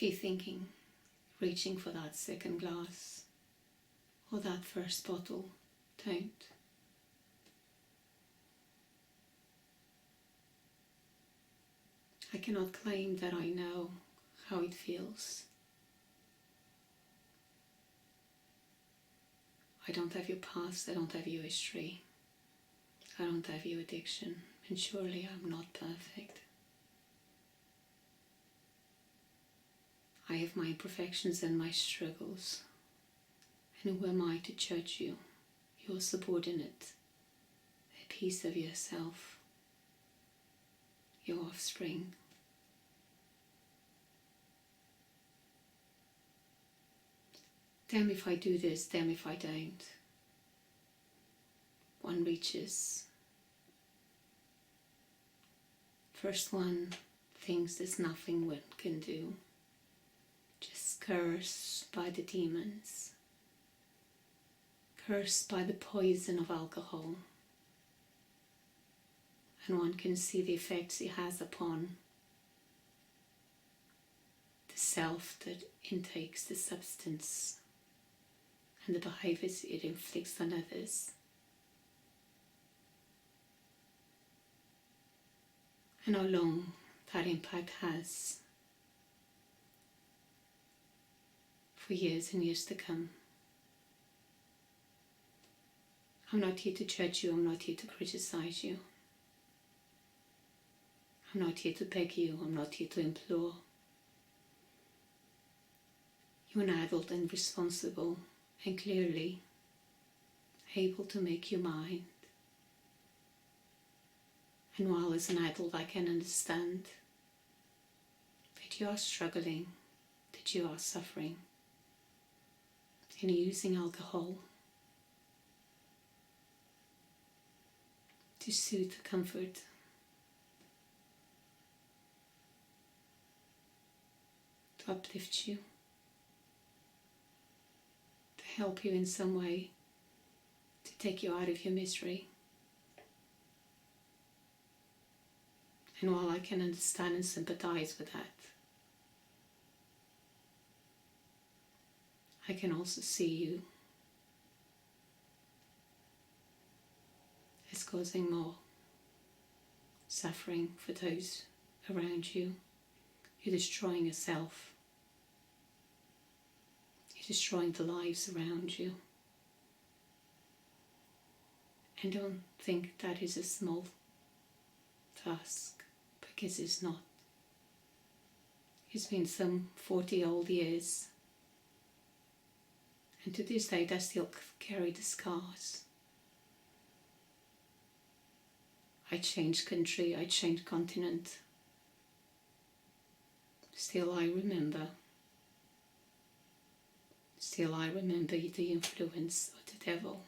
If you're thinking, reaching for that second glass or that first bottle, don't. I cannot claim that I know how it feels. I don't have your past, I don't have your history, I don't have your addiction, and surely I'm not perfect. I have my imperfections and my struggles, and who am I to judge you, your subordinate, a piece of yourself, your offspring. Damn if I do this, damn if I don't. One reaches. First one thinks there's nothing one can do. Just cursed by the demons. Cursed by the poison of alcohol. And one can see the effects it has upon the self that intakes the substance and the behaviors it inflicts on others. And how long that impact has for years and years to come. I'm not here to judge you, I'm not here to criticize you. I'm not here to beg you, I'm not here to implore. You're an adult and responsible and clearly able to make your mind. And while as an adult I can understand that you are struggling, that you are suffering, and you're using alcohol to soothe the comfort, to uplift you, to help you in some way, to take you out of your misery. And while I can understand and sympathize with that, I can also see you as causing more suffering for those around you. You're destroying yourself. You're destroying the lives around you. And don't think that is a small task, because it's not. It's been some 40 old years, and to this day I still carry the scars. I changed country, I changed continent. Still I remember. Still I remember the influence of the devil.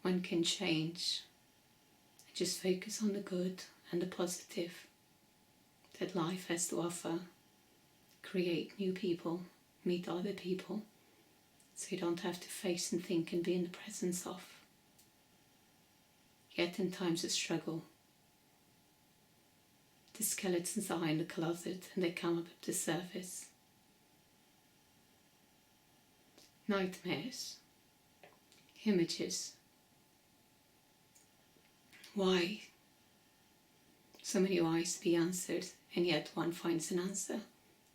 One can change. Just focus on the good and the positive that life has to offer. Create new people, meet other people, so you don't have to face and think and be in the presence of. Yet in times of struggle, the skeletons are in the closet and they come up to the surface. Nightmares, images. Why? So many whys to be answered, and yet one finds an answer.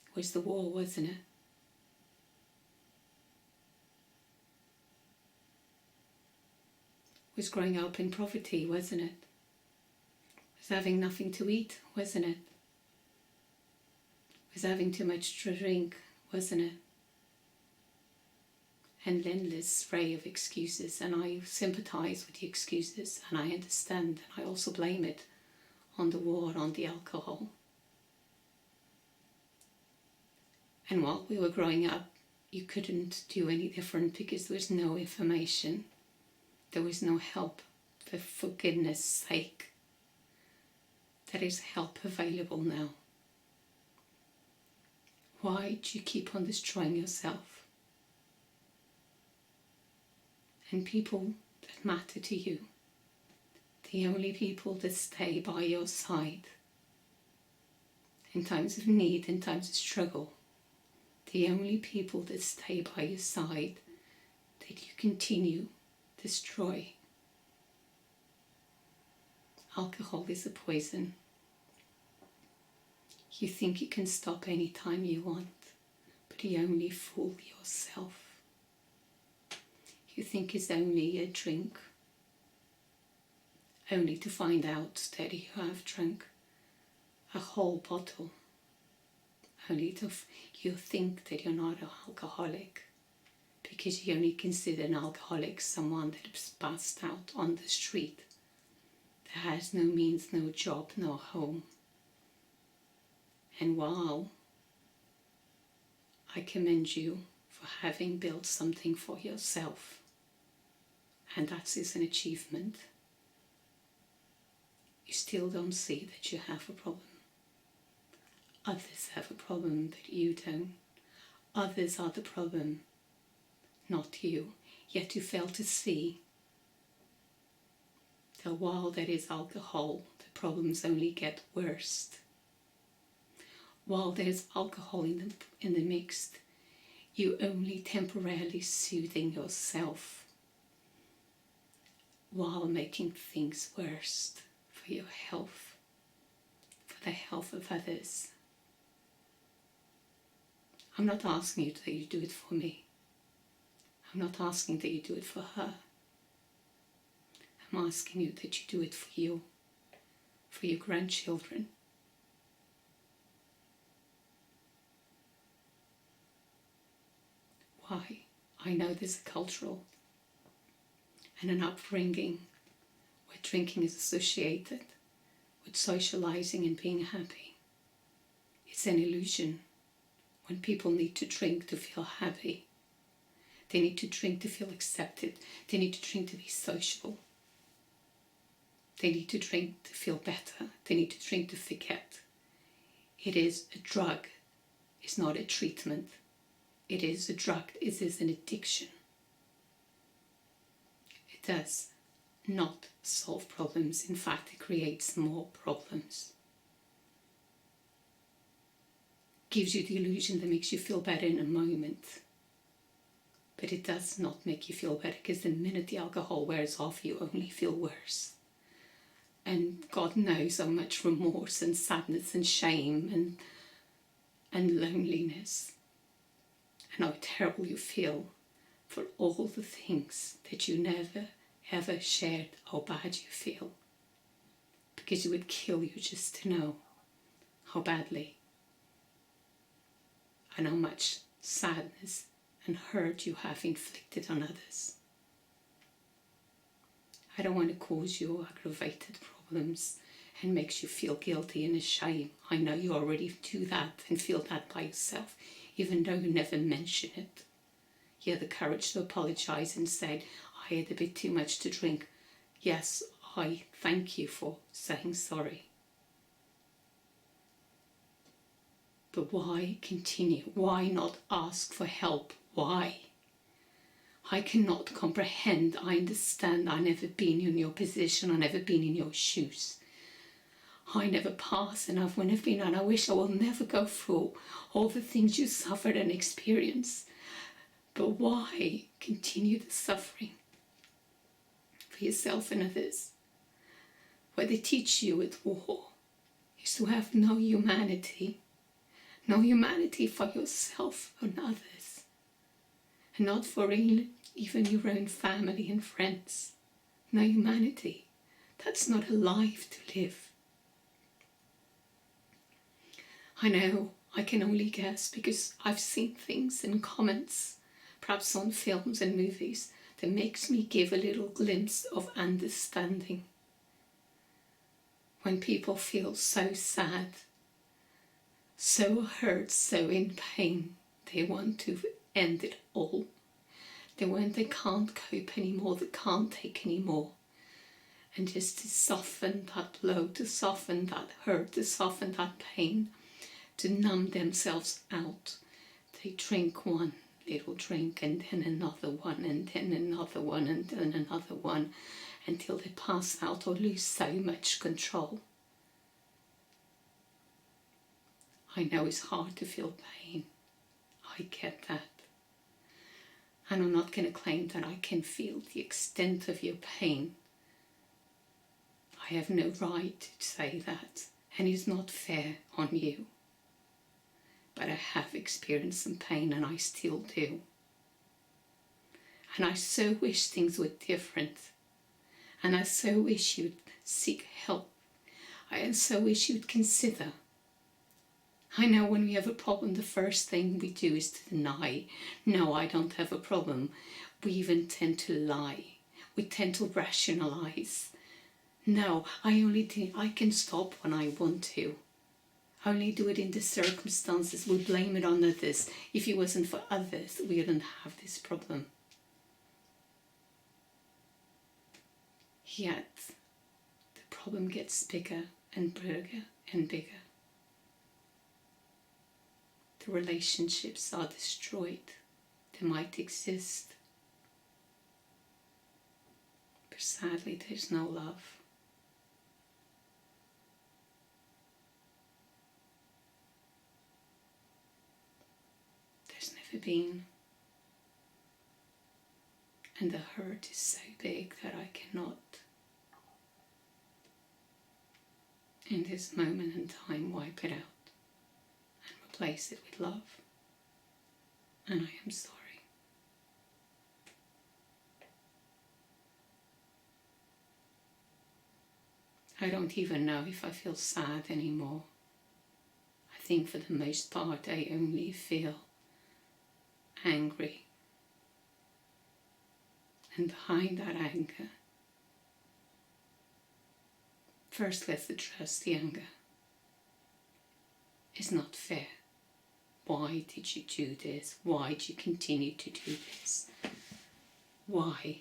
It was the war, wasn't it? It was growing up in poverty, wasn't it? It was having nothing to eat, wasn't it? It was having too much to drink, wasn't it? An endless array of excuses, and I sympathize with the excuses, and I understand, and I also blame it on the war, on the alcohol. And while we were growing up, you couldn't do any different because there was no information, there was no help. For goodness sake, there is help available now. Why do you keep on destroying yourself? And people that matter to you, the only people that stay by your side, in times of need, in times of struggle. The only people that stay by your side, that you continue to destroy. Alcohol is a poison. You think you can stop any time you want, but you only fool yourself. You think it's only a drink, only to find out that you have drunk a whole bottle. Only to you think that you're not an alcoholic, because you only consider an alcoholic someone that's passed out on the street, that has no means, no job, no home. And while I commend you for having built something for yourself, and that is an achievement, you still don't see that you have a problem. Others have a problem that you don't. Others are the problem, not you. Yet you fail to see that while there is alcohol, the problems only get worse. While there's alcohol in the mix, you only temporarily soothing yourself while making things worse for your health, for the health of others. I'm not asking you that you do it for me. I'm not asking that you do it for her. I'm asking you that you do it for you, for your grandchildren. Why? I know there's a cultural and an upbringing where drinking is associated with socializing and being happy. It's an illusion. When people need to drink to feel happy, they need to drink to feel accepted, they need to drink to be social, they need to drink to feel better, they need to drink to forget. It is a drug, it's not a treatment. It is a drug, it is an addiction. It does not solve problems, in fact it creates more problems. Gives you the illusion that makes you feel better in a moment, but it does not make you feel better, because the minute the alcohol wears off you only feel worse. And God knows how much remorse and sadness and shame and loneliness, and how terrible you feel for all the things that you never ever shared how bad you feel, because it would kill you just to know how badly and how much sadness and hurt you have inflicted on others. I don't want to cause you aggravated problems and makes you feel guilty and ashamed. I know you already do that and feel that by yourself, even though you never mention it. You had the courage to apologize and said, I had a bit too much to drink. Yes, I thank you for saying sorry. But why continue? Why not ask for help? Why? I cannot comprehend. I understand. I've never been in your position. I've never been in your shoes. I never passed, and I've never been, and I wish I will never go through all the things you suffered and experienced. But why continue the suffering for yourself and others? What they teach you at war is to have no humanity. No humanity for yourself and others, and not for even your own family and friends. No humanity. That's not a life to live. I know I can only guess, because I've seen things in comments, perhaps on films and movies, that makes me give a little glimpse of understanding. When people feel so sad, so hurt, so in pain, they want to end it all. They can't cope anymore, they can't take anymore. And just to soften that blow, to soften that hurt, to soften that pain, to numb themselves out, they drink one little drink and then another one and then another one and then another one, until they pass out or lose so much control. I know it's hard to feel pain. I get that. And I'm not going to claim that I can feel the extent of your pain. I have no right to say that, and it's not fair on you. But I have experienced some pain, and I still do. And I so wish things were different. And I so wish you'd seek help. I so wish you'd consider. I know when we have a problem, the first thing we do is to deny. No, I don't have a problem. We even tend to lie. We tend to rationalize. No, I can stop when I want to. I only do it in the circumstances. We blame it on others. If it wasn't for others, we wouldn't have this problem. Yet, the problem gets bigger and bigger and bigger. The relationships are destroyed. They might exist, but sadly there's no love. There's never been. And the hurt is so big that I cannot, in this moment in time, wipe it out and replace it with love. And I am sorry. I don't even know if I feel sad anymore. I think for the most part I only feel angry. And behind that anger, first let's address the anger. It's not fair. Why did you do this? Why do you continue to do this? Why?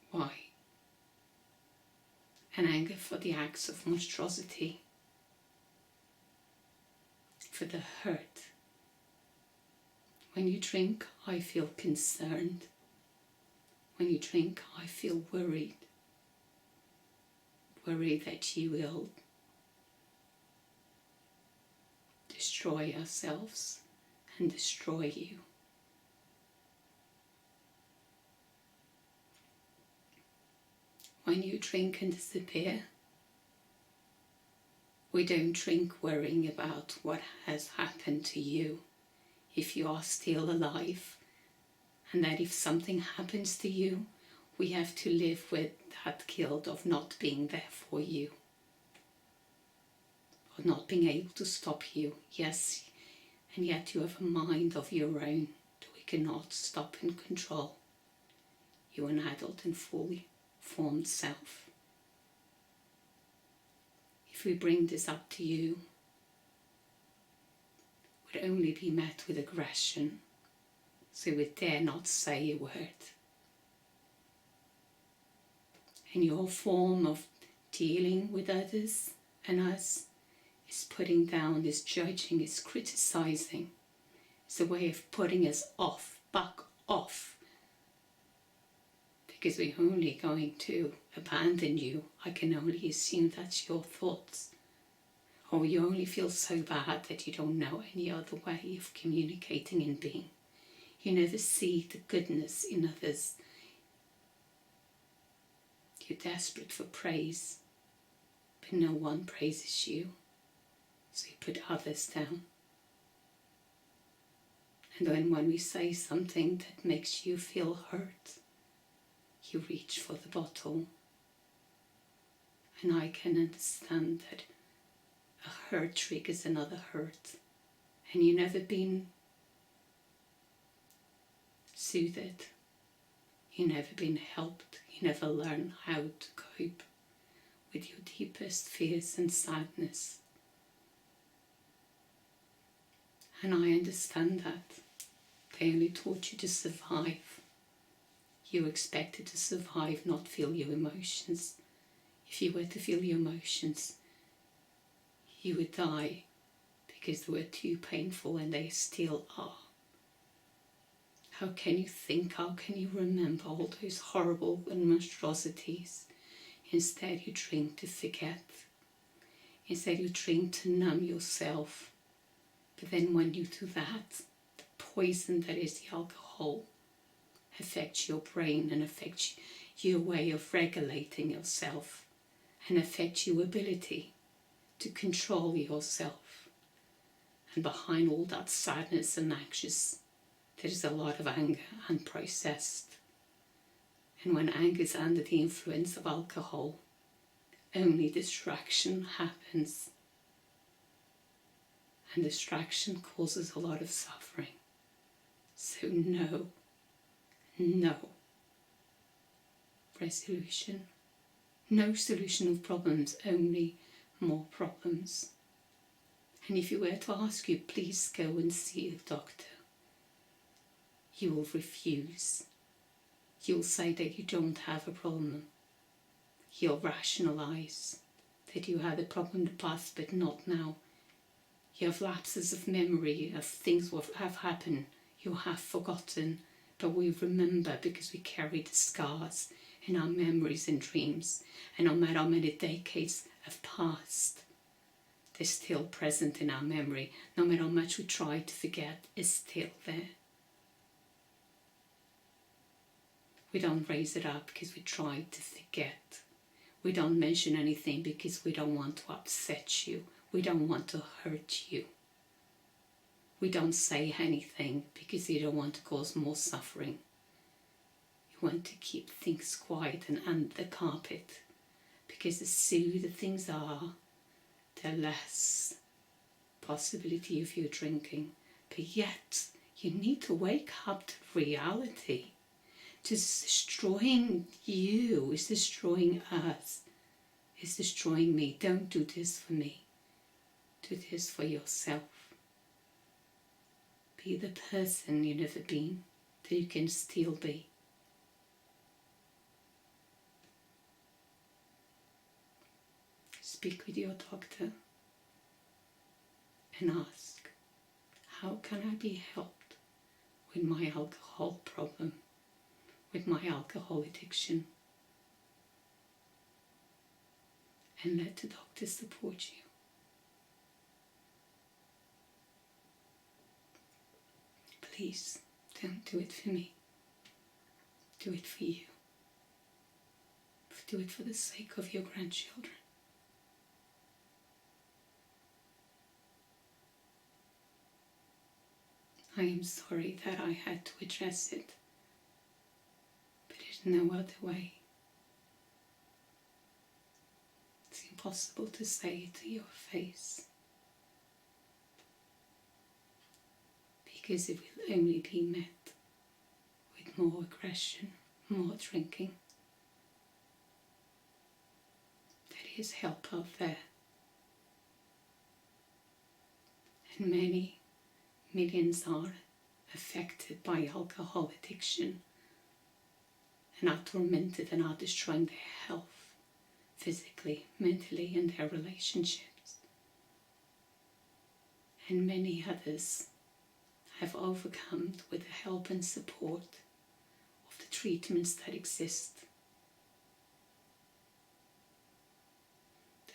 Why? And anger for the acts of monstrosity, for the hurt. When you drink, I feel concerned. When you drink, I feel worried. Worried that you will destroy ourselves and destroy you. When you drink and disappear, we don't drink worrying about what has happened to you, if you are still alive, and that if something happens to you, we have to live with that guilt of not being there for you, or not being able to stop you. Yes, and yet you have a mind of your own that we cannot stop and control. You are an adult and fully formed self. If we bring this up to you, it would only be met with aggression, so we dare not say a word. And your form of dealing with others and us is putting down, is judging, is criticizing. It's a way of putting us off, back off. Because we're only going to abandon you. I can only assume that's your thoughts. Or you only feel so bad that you don't know any other way of communicating and being. You never see the goodness in others. You're desperate for praise, but no one praises you. So you put others down. And then when we say something that makes you feel hurt, you reach for the bottle. And I can understand that a hurt triggers another hurt. And you've never been soothed. You've never been helped. You never learn how to cope with your deepest fears and sadness. And I understand that. They only taught you to survive. You were expected to survive, not feel your emotions. If you were to feel your emotions, you would die because they were too painful, and they still are. How can you think? How can you remember all those horrible and monstrosities? Instead you drink to forget. Instead you drink to numb yourself. But then when you do that, the poison that is the alcohol affects your brain and affects your way of regulating yourself and affects your ability to control yourself. And behind all that sadness and anxious, there is a lot of anger unprocessed. And when anger is under the influence of alcohol, only distraction happens. And distraction causes a lot of suffering. So no resolution. No solution of problems, only more problems. And if you were to ask you, please go and see a doctor, you will refuse. You'll say that you don't have a problem. You'll rationalize that you had a problem in the past but not now. You have lapses of memory of things that have happened. You have forgotten, but we remember because we carry the scars in our memories and dreams. And no matter how many decades have passed, they're still present in our memory. No matter how much we try to forget, it's still there. We don't raise it up because we try to forget. We don't mention anything because we don't want to upset you. We don't want to hurt you. We don't say anything because you don't want to cause more suffering. You want to keep things quiet and under the carpet because the smoother things are, the less possibility of you drinking. But yet, you need to wake up to reality. Just destroying you is destroying us, is destroying me. Don't do this for me. Do this for yourself. Be the person you've never been, that you can still be. Speak with your doctor and ask, how can I be helped with my alcohol problem, with my alcohol addiction? And let the doctor support you. Please, don't do it for me. Do it for you. Do it for the sake of your grandchildren. I am sorry that I had to address it, but there's no other way. It's impossible to say it to your face, because it will only be met with more aggression, more drinking. There is help out there, and many millions are affected by alcohol addiction and are tormented and are destroying their health, physically, mentally, and their relationships. And many others have overcome with the help and support of the treatments that exist.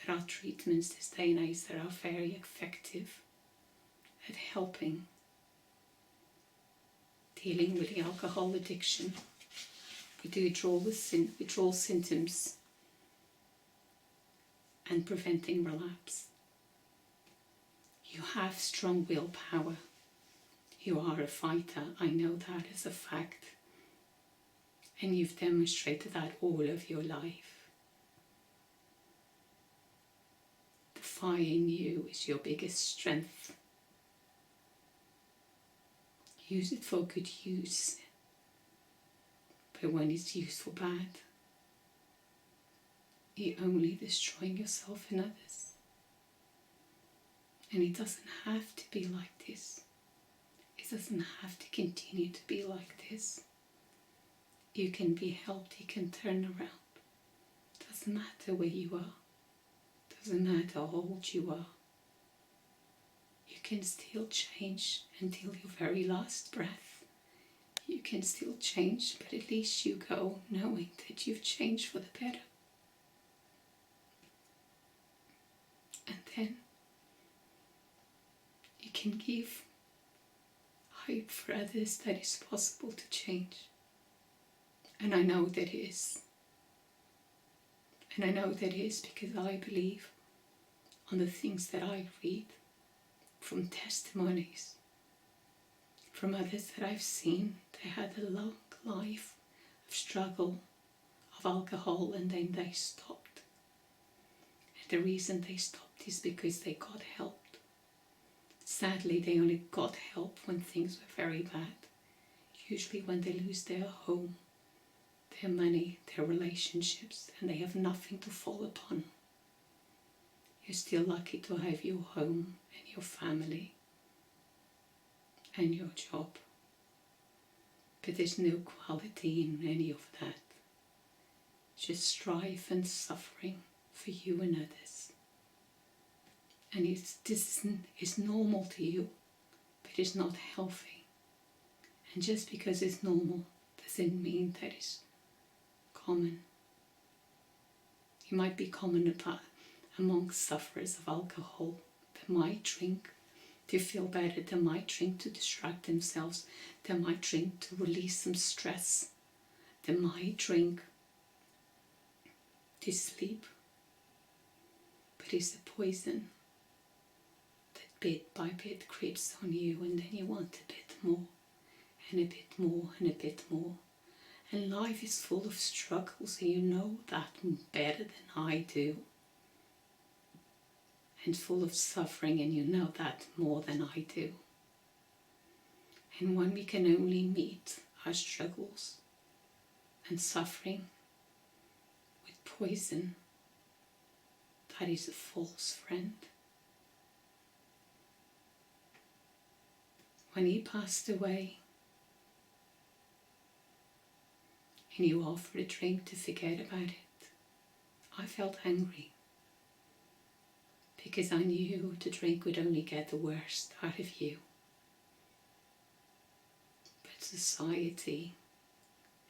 There are treatments this day and age that are very effective at helping dealing with the alcohol addiction, with the withdrawal symptoms, and preventing relapse. You have strong willpower. You are a fighter. I know that as a fact. And you've demonstrated that all of your life. The fire in you is your biggest strength. Use it for good use. But when it's used for bad, you're only destroying yourself and others. And it doesn't have to be like this. It doesn't have to continue to be like this. You can be helped, you can turn around. Doesn't matter where you are. Doesn't matter how old you are. You can still change until your very last breath. You can still change, but at least you go knowing that you've changed for the better. And then you can give hope for others that it's possible to change. And I know that it is. And I know that it is because I believe on the things that I read from testimonies from others that I've seen. They had a long life of struggle, of alcohol, and then they stopped. And the reason they stopped is because they got help. Sadly, they only got help when things were very bad. Usually when they lose their home, their money, their relationships, and they have nothing to fall upon. You're still lucky to have your home and your family and your job. But there's no quality in any of that. Just strife and suffering for you and others. And this is normal to you, but it's not healthy. And just because it's normal doesn't mean that it's common. It might be common among sufferers of alcohol. They might drink to feel better, they might drink to distract themselves, they might drink to release some stress, they might drink to sleep. But it's a poison that bit by bit creeps on you, and then you want a bit more, and a bit more, and a bit more. And life is full of struggles, and you know that better than I do. And full of suffering, and you know that more than I do. And when we can only meet our struggles and suffering with poison, that is a false friend. When he passed away, and you offered a drink to forget about it, I felt angry. Because I knew the drink would only get the worst out of you. But society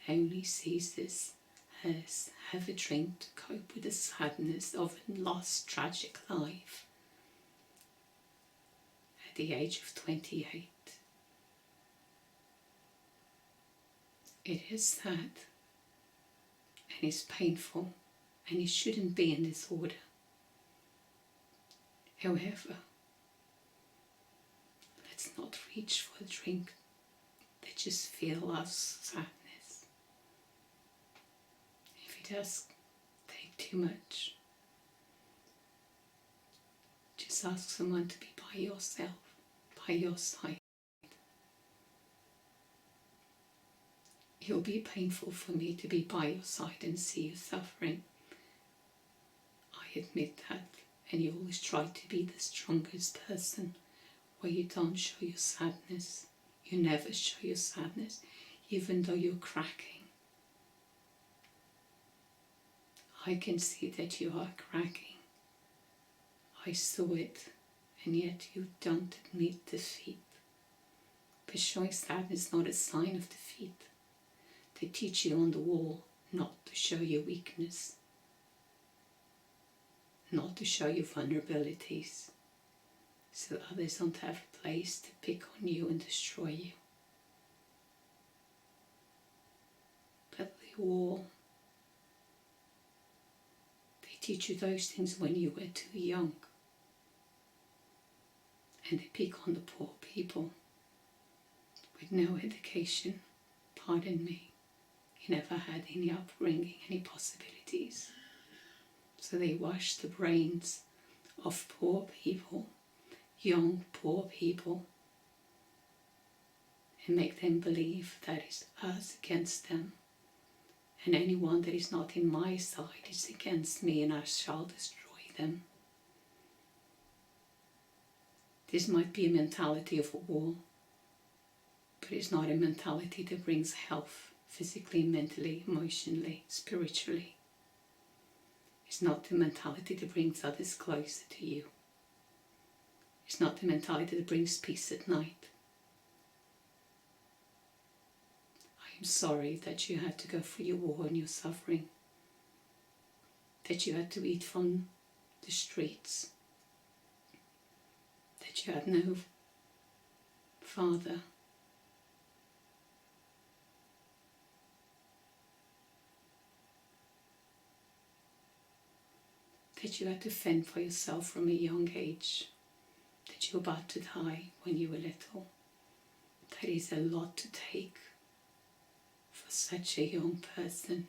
only sees this as have a drink to cope with the sadness of a lost, tragic life at the age of 28. It is sad, and it's painful, and it shouldn't be in this order. However, let's not reach for a drink that just fills us sadness. If it does take too much, just ask someone to be by yourself, by your side. It'll be painful for me to be by your side and see you suffering. I admit that. And you always try to be the strongest person, where you don't show your sadness. You never show your sadness, even though you're cracking. I can see that you are cracking. I saw it, and yet you don't admit defeat. But showing sadness is not a sign of defeat. They teach you on the wall not to show your weakness, not to show your vulnerabilities, so others don't have a place to pick on you and destroy you. But the wall, they teach you those things when you were too young, and they pick on the poor people with no education. Pardon me, you never had any upbringing, any possibilities. So they wash the brains of poor people, young poor people, and make them believe that it's us against them, and anyone that is not in my side is against me, and I shall destroy them. This might be a mentality of a war, but it's not a mentality that brings health physically, mentally, emotionally, spiritually. It's not the mentality that brings others closer to you. It's not the mentality that brings peace at night. I'm sorry that you had to go through your war and your suffering, that you had to eat from the streets, that you had no father. That you had to fend for yourself from a young age, that you were about to die when you were little. That is a lot to take for such a young person.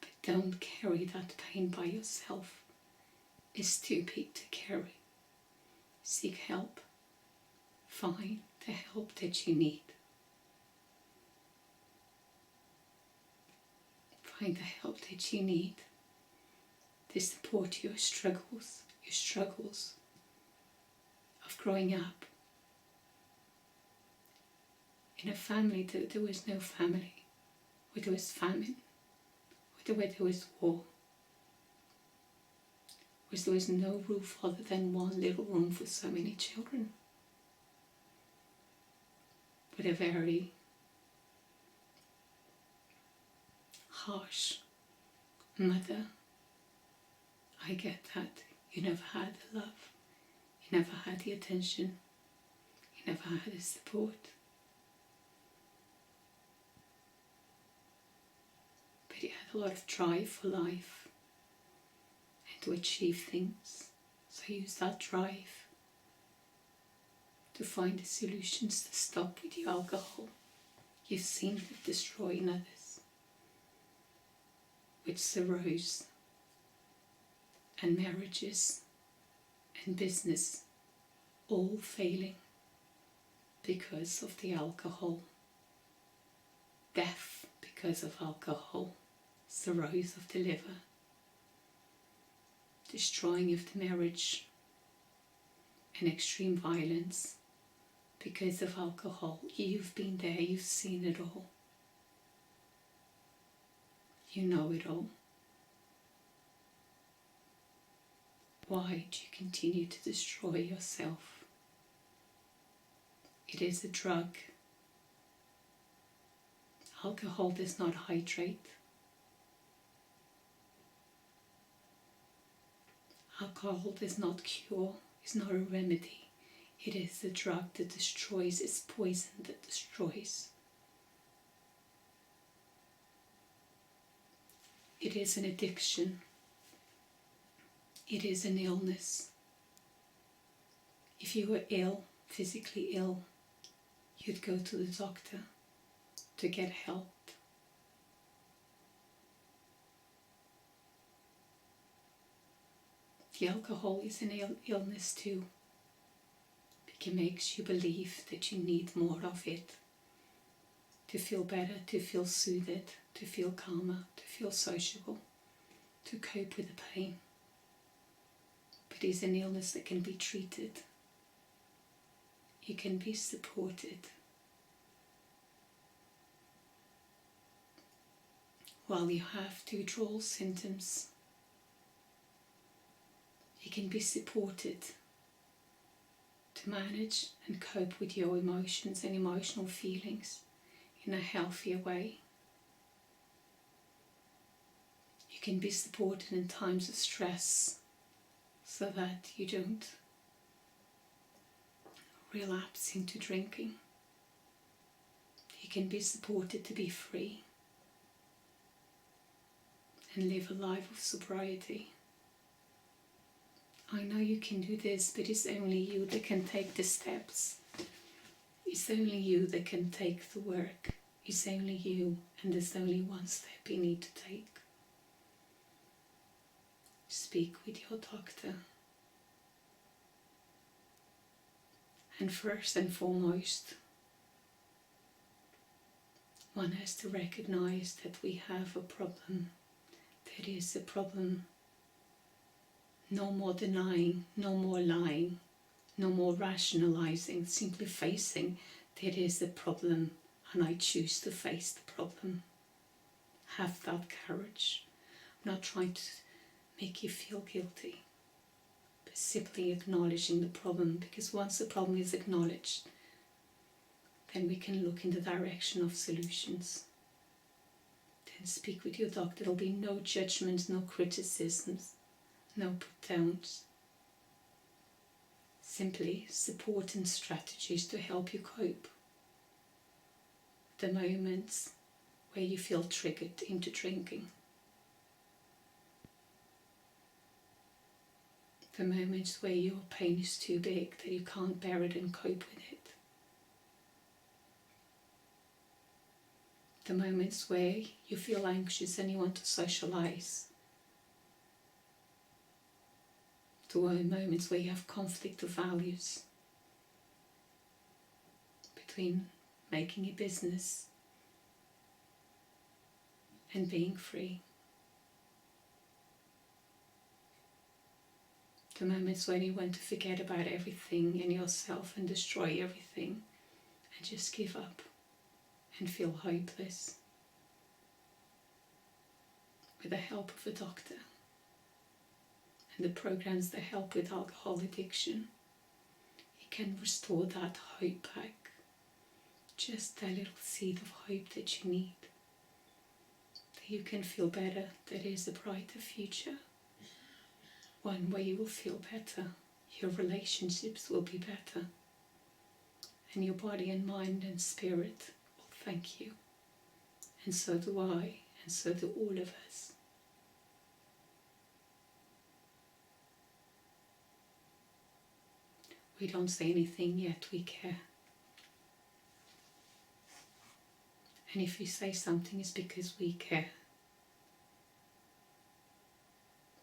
But don't carry that pain by yourself. It's too big to carry. Seek help. Find the help that you need. Find the help that you need to support your struggles of growing up in a family that there was no family, where there was famine, where there was war, where there was no roof other than one little room for so many children, with a very harsh mother. I get that. You never had the love, you never had the attention, you never had the support. But you had a lot of drive for life and to achieve things. So use that drive to find the solutions to stop with the alcohol you've seen it destroy in others, with cirrhosis and marriages and business all failing because of the alcohol, death because of alcohol, cirrhosis of the liver, destroying of the marriage, and extreme violence because of alcohol. You've been there, you've seen it all. You know it all. Why do you continue to destroy yourself? It is a drug. Alcohol does not hydrate. Alcohol does not cure, is not a remedy. It is a drug that destroys, it's poison that destroys. It is an addiction. It is an illness. If you were ill, physically ill, you'd go to the doctor to get help. The alcohol is an illness too. It makes you believe that you need more of it to feel better, to feel soothed, to feel calmer, to feel sociable, to cope with the pain. But it is an illness that can be treated. You can be supported. While you have withdrawal symptoms, you can be supported to manage and cope with your emotions and emotional feelings in a healthier way. You can be supported in times of stress so that you don't relapse into drinking. You can be supported to be free and live a life of sobriety. I know you can do this, but it's only you that can take the steps. It's only you that can take the work. It's only you, and there's only one step you need to take. Speak with your doctor. And first and foremost, one has to recognize that we have a problem. That is a problem. No more denying, no more lying, no more rationalizing, simply facing that is the problem, and I choose to face the problem. Have that courage. I'm not trying to make you feel guilty, but simply acknowledging the problem, because once the problem is acknowledged, then we can look in the direction of solutions. Then speak with your doctor. There'll be no judgments, no criticisms, no put-downs. Simply support and strategies to help you cope. The moments where you feel triggered into drinking. The moments where your pain is too big, that you can't bear it and cope with it. The moments where you feel anxious and you want to socialize. The moments where you have conflict of values between making a business and being free. The moments when you want to forget about everything and yourself and destroy everything and just give up and feel hopeless. With the help of a doctor and the programs that help with alcohol addiction, you can restore that hope back. Just that little seed of hope that you need. That you can feel better, that is a brighter future. One where you will feel better, your relationships will be better, and your body and mind and spirit will thank you. And so do I, and so do all of us. We don't say anything, yet we care. And if we say something, it's because we care.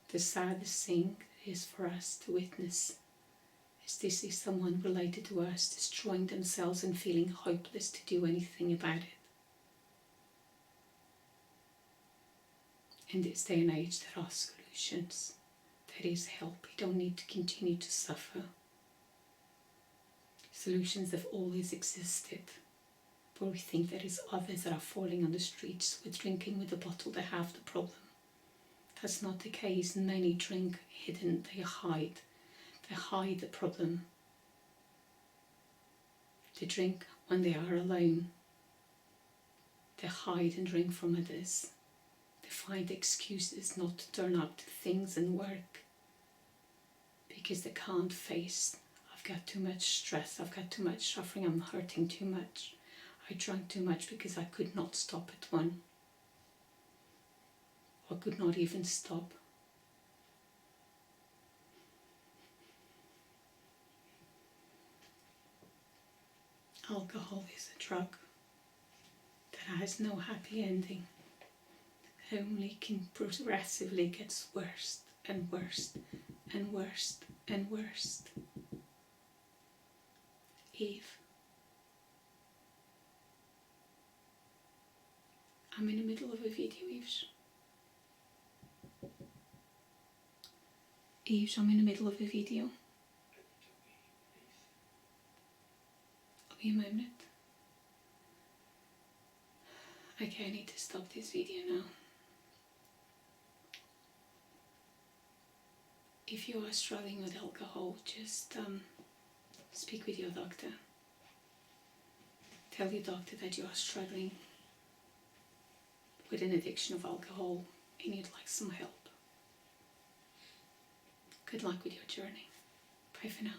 The saddest thing is for us to witness is to see someone related to us destroying themselves and feeling hopeless to do anything about it. In this day and age, there are solutions. There is help. You don't need to continue to suffer. Solutions have always existed, but we think there is others that are falling on the streets with drinking with a bottle that have the problem. That's not the case. Many drink hidden, they hide the problem. They drink when they are alone. They hide and drink from others. They find excuses not to turn up to things and work because they can't face, I've got too much stress, I've got too much suffering, I'm hurting too much. I drank too much because I could not stop at one. Or could not even stop. Alcohol is a drug that has no happy ending. Only can progressively gets worse and worse and worse and worse. Eve, I'm in the middle of a video, Eve. Eve, I'm in the middle of a video. I'll be a moment. Okay, I need to stop this video now. If you are struggling with alcohol, just speak with your doctor. Tell your doctor that you are struggling with an addiction of alcohol and you'd like some help. Good luck with your journey. Bye for now.